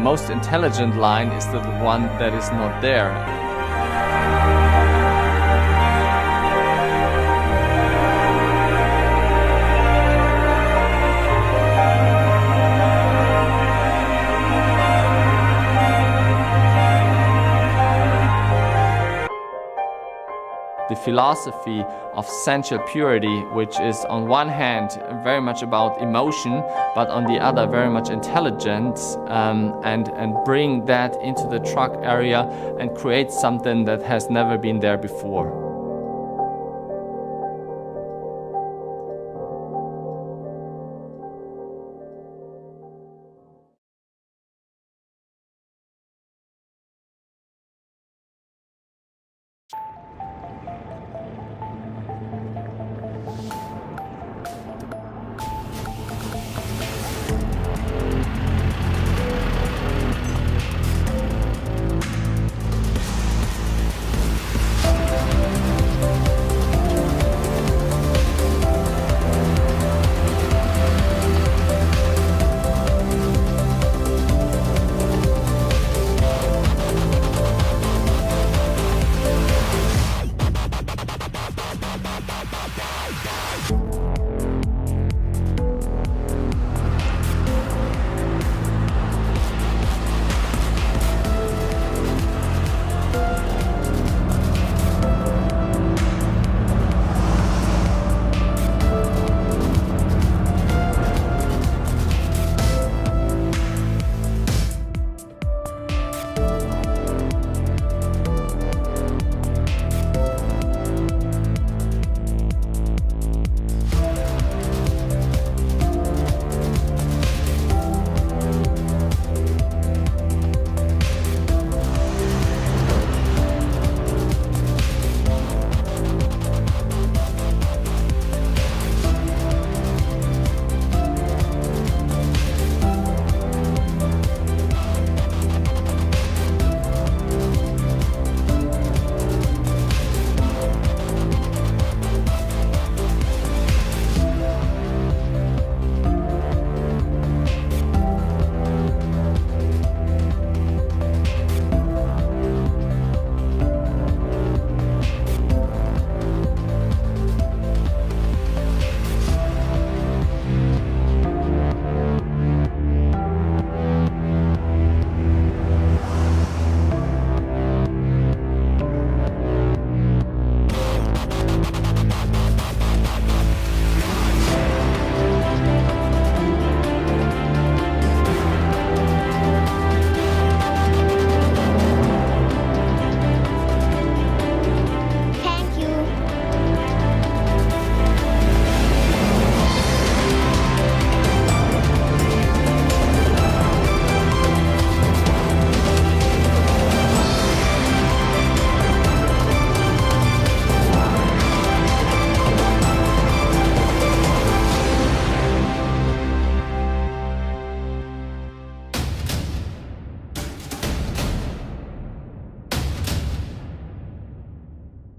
most intelligent line is the one that is not there. The philosophy of sensual purity, which is on one hand very much about emotion, but on the other very much intelligence, and bring that into the truck area and create something that has never been there before.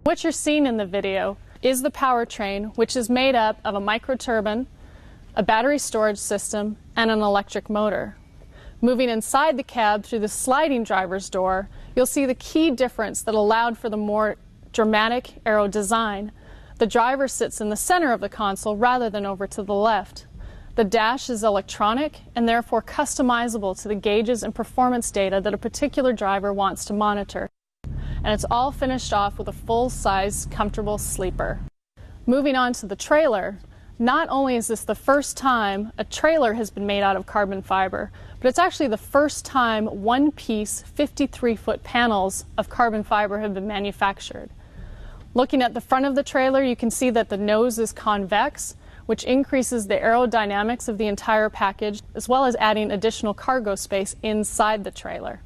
What you're seeing in the video is the powertrain, which is made up of a microturbine, a battery storage system, and an electric motor. Moving inside the cab through the sliding driver's door, you'll see the key difference that allowed for the more dramatic aero design. The driver sits in the center of the console rather than over to the left. The dash is electronic and therefore customizable to the gauges and performance data that a particular driver wants to monitor. And it's all finished off with a full-size, comfortable sleeper. Moving on to the trailer, not only is this the first time a trailer has been made out of carbon fiber, but it's actually the first time one-piece 53-foot panels of carbon fiber have been manufactured. Looking at the front of the trailer, you can see that the nose is convex, which increases the aerodynamics of the entire package, as well as adding additional cargo space inside the trailer.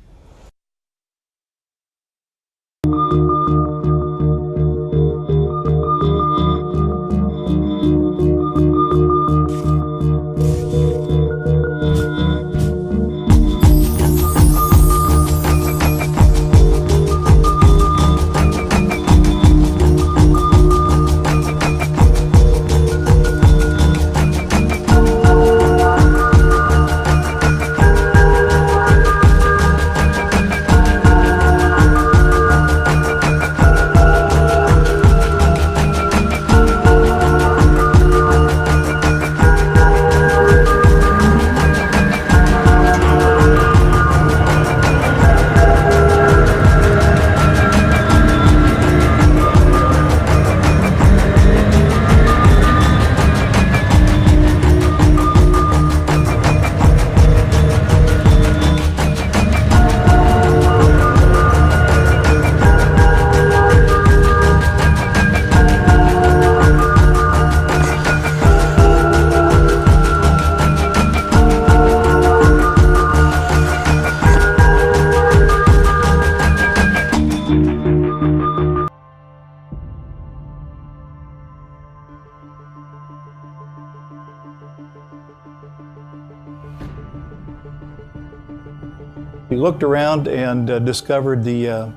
We looked around and discovered the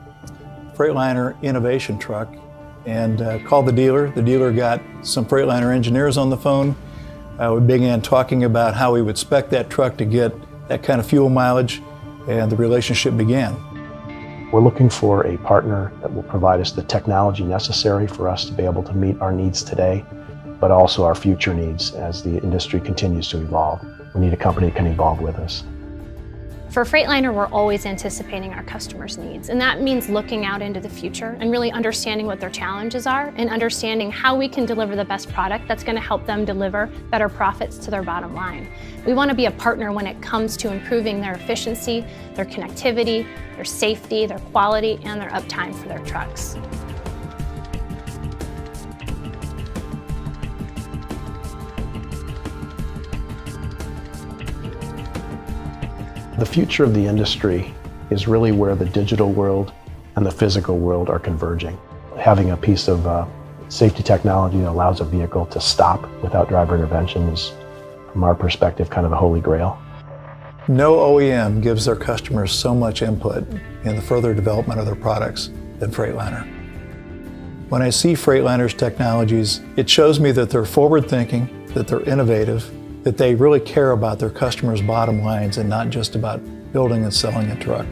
Freightliner innovation truck and called the dealer. The dealer got some Freightliner engineers on the phone. We began talking about how we would spec that truck to get that kind of fuel mileage, and the relationship began. We're looking for a partner that will provide us the technology necessary for us to be able to meet our needs today, but also our future needs as the industry continues to evolve. We need a company that can evolve with us. For Freightliner, we're always anticipating our customers' needs, and that means looking out into the future and really understanding what their challenges are and understanding how we can deliver the best product that's going to help them deliver better profits to their bottom line. We want to be a partner when it comes to improving their efficiency, their connectivity, their safety, their quality, and their uptime for their trucks. The future of the industry is really where the digital world and the physical world are converging. Having a piece of safety technology that allows a vehicle to stop without driver intervention is, from our perspective, kind of the holy grail. No OEM gives their customers so much input in the further development of their products than Freightliner. When I see Freightliner's technologies, it shows me that they're forward-thinking, that they're innovative, that they really care about their customers' bottom lines and not just about building and selling a truck.